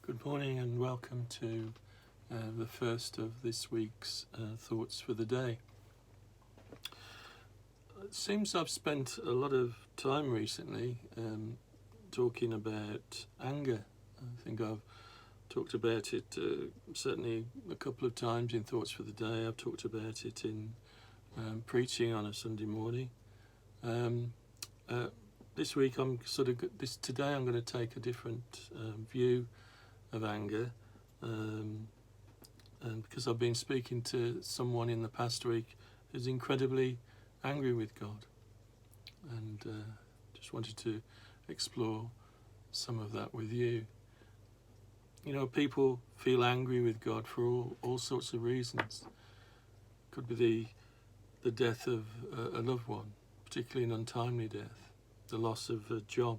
Good morning and welcome to the first of this week's Thoughts for the Day. It seems I've spent a lot of time recently talking about anger. I think I've talked about it certainly a couple of times in Thoughts for the Day. I've talked about it in preaching on a Sunday morning. This week today I'm going to take a different view of anger, and because I've been speaking to someone in the past week who's incredibly angry with God, and just wanted to explore some of that with you. You know, people feel angry with God for all sorts of reasons. Could be the death of a loved one, particularly an untimely death, the loss of a job,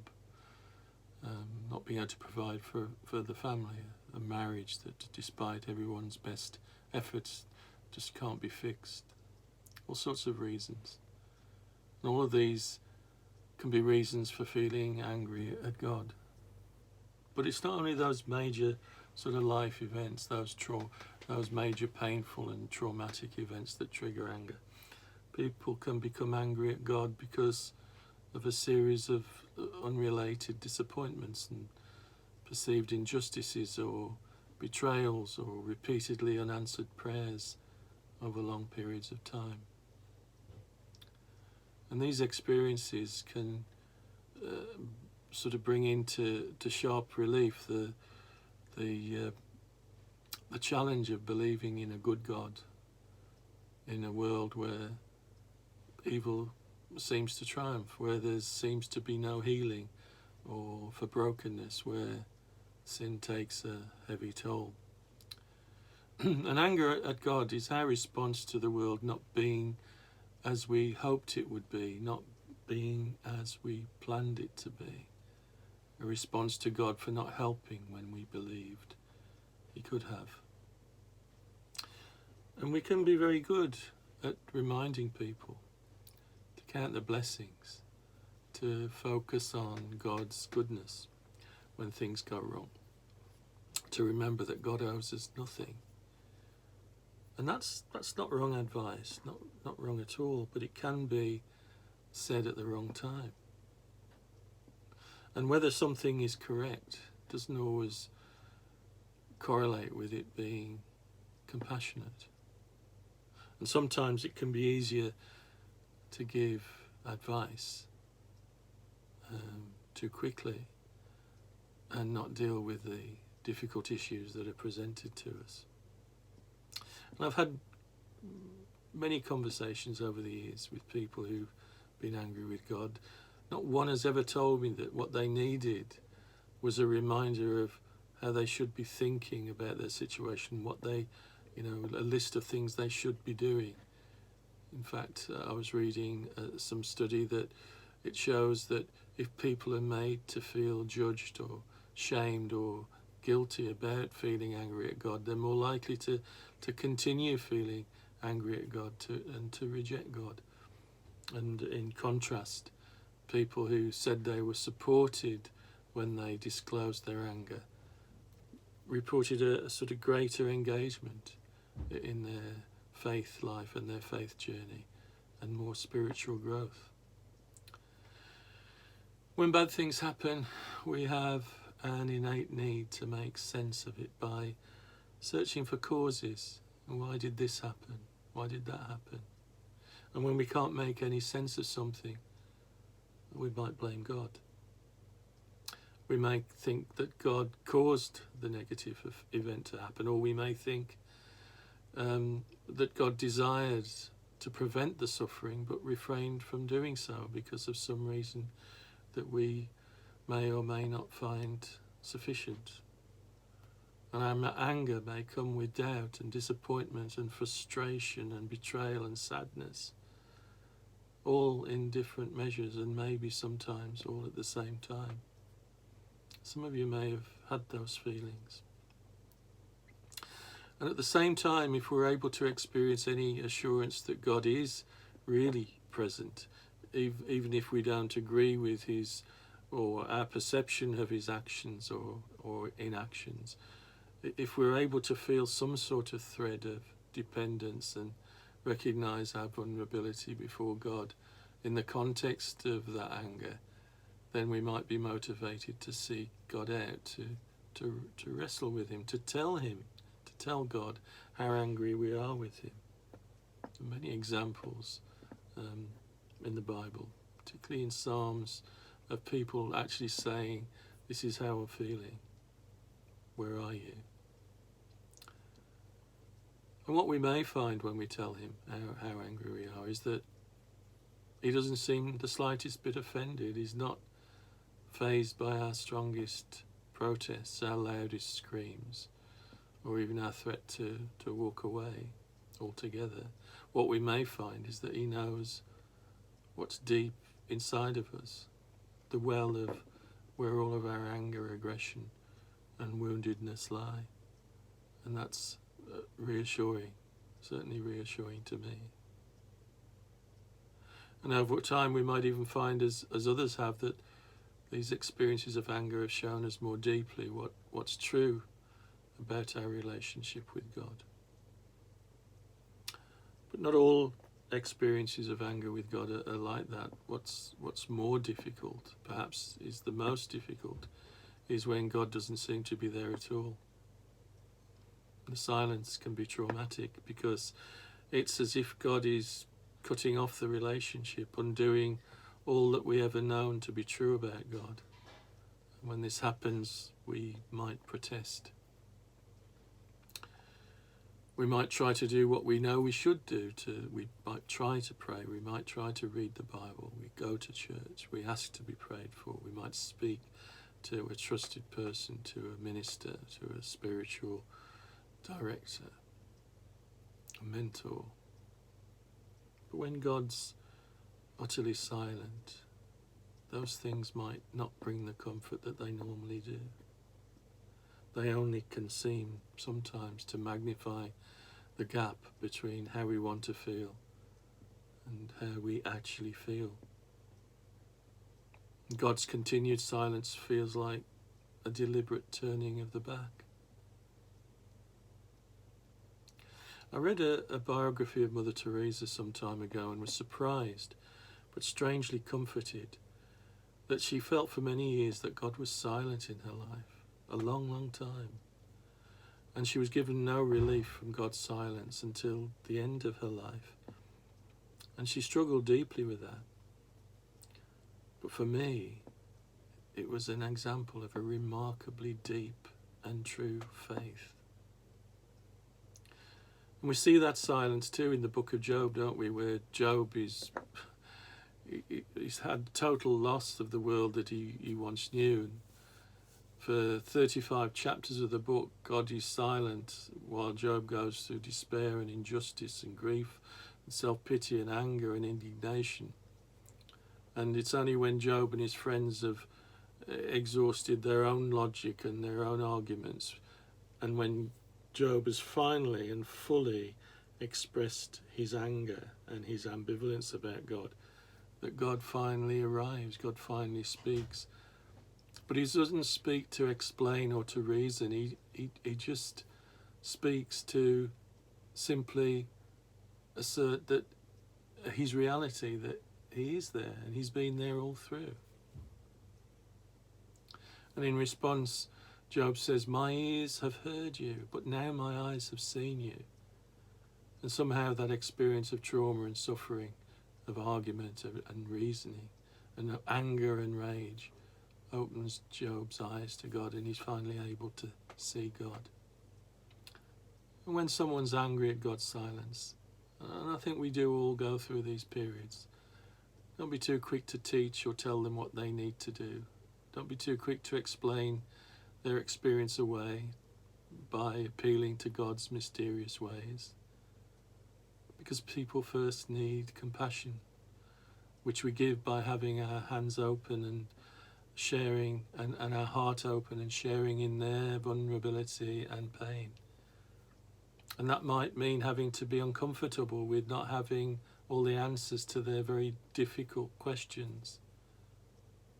not being able to provide for the family, a marriage that despite everyone's best efforts just can't be fixed. All sorts of reasons. And all of these can be reasons for feeling angry at God. But it's not only those major sort of life events, those major painful and traumatic events that trigger anger. People can become angry at God because of a series of unrelated disappointments and perceived injustices or betrayals or repeatedly unanswered prayers over long periods of time. And these experiences can sort of bring into sharp relief the challenge of believing in a good God in a world where evil seems to triumph, where there seems to be no healing, or for brokenness, where sin takes a heavy toll. And anger at God is our response to the world not being as we hoped it would be, not being as we planned it to be. A response to God for not helping when we believed He could have. And we can be very good at reminding people to count the blessings, to focus on God's goodness when things go wrong, to remember that God owes us nothing. And that's not wrong advice, not wrong at all, but it can be said at the wrong time. And whether something is correct doesn't always correlate with it being compassionate. And sometimes it can be easier to give advice too quickly and not deal with the difficult issues that are presented to us. And I've had many conversations over the years with people who've been angry with God. Not one has ever told me that what they needed was a reminder of how they should be thinking about their situation, what they, a list of things they should be doing. In fact, I was reading some study that it shows that if people are made to feel judged or shamed or guilty about feeling angry at God, they're more likely to continue feeling angry at God and to reject God. And in contrast, people who said they were supported when they disclosed their anger reported a sort of greater engagement in their faith life and their faith journey and more spiritual growth. When bad things happen, we have an innate need to make sense of it by searching for causes. Why did this happen? Why did that happen? And when we can't make any sense of something, we might blame God. We may think that God caused the negative event to happen, or we may think that God desired to prevent the suffering but refrained from doing so because of some reason that we may or may not find sufficient. And our anger may come with doubt and disappointment and frustration and betrayal and sadness, all in different measures and maybe sometimes all at the same time. Some of you may have had those feelings. And at the same time, if we're able to experience any assurance that God is really present, even if we don't agree with His or our perception of his actions or inactions, if we're able to feel some sort of thread of dependence and recognize our vulnerability before God in the context of that anger, then we might be motivated to seek God out, to wrestle with him, to tell God how angry we are with him. There are many examples in the Bible, particularly in Psalms, of people actually saying, this is how I'm feeling, where are you? And what we may find when we tell him how angry we are is that he doesn't seem the slightest bit offended. He's not fazed by our strongest protests, our loudest screams, or even our threat to walk away altogether. What we may find is that he knows what's deep inside of us, the well of where all of our anger, aggression and woundedness lie. And that's reassuring, certainly reassuring to me. And over time we might even find, as others have, that these experiences of anger have shown us more deeply what's true about our relationship with God. But not all experiences of anger with God are like that. What's more difficult, perhaps is the most difficult, is when God doesn't seem to be there at all. The silence can be traumatic because it's as if God is cutting off the relationship, undoing all that we ever known to be true about God. And when this happens, we might protest. We might try to do what we know we should do. We might try to pray. We might try to read the Bible. We go to church. We ask to be prayed for. We might speak to a trusted person, to a minister, to a spiritual director, a mentor. But when God's utterly silent, those things might not bring the comfort that they normally do. They only can seem sometimes to magnify the gap between how we want to feel and how we actually feel. God's continued silence feels like a deliberate turning of the back. I read a biography of Mother Teresa some time ago and was surprised, but strangely comforted, that she felt for many years that God was silent in her life, a long, long time. And she was given no relief from God's silence until the end of her life. And she struggled deeply with that. But for me, it was an example of a remarkably deep and true faith. And we see that silence too in the book of Job, don't we, where Job he's had total loss of the world that he once knew. And for 35 chapters of the book, God is silent while Job goes through despair and injustice and grief and self-pity and anger and indignation. And it's only when Job and his friends have exhausted their own logic and their own arguments, and when Job has finally and fully expressed his anger and his ambivalence about God, that God finally arrives, God finally speaks. But he doesn't speak to explain or to reason. He just speaks to simply assert that his reality, that he is there and he's been there all through. And in response, Job says, my ears have heard you, but now my eyes have seen you. And somehow that experience of trauma and suffering, of argument and reasoning, and of anger and rage, opens Job's eyes to God, and he's finally able to see God. And when someone's angry at God's silence, and I think we do all go through these periods, don't be too quick to teach or tell them what they need to do. Don't be too quick to explain their experience away by appealing to God's mysterious ways. Because people first need compassion, which we give by having our hands open and sharing, and our heart open and sharing in their vulnerability and pain. And that might mean having to be uncomfortable with not having all the answers to their very difficult questions.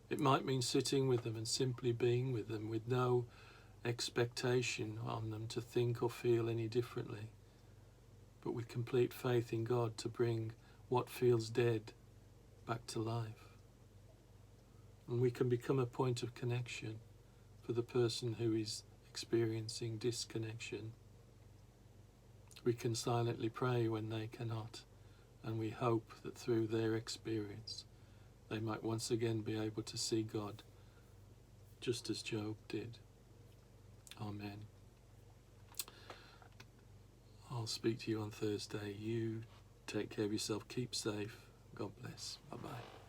It might mean sitting with them and simply being with them with no expectation on them to think or feel any differently, but with complete faith in God to bring what feels dead back to life. And we can become a point of connection for the person who is experiencing disconnection. We can silently pray when they cannot, and we hope that through their experience they might once again be able to see God just as Job did. Amen. I'll speak to you on Thursday. You take care of yourself. Keep safe. God bless. Bye-bye.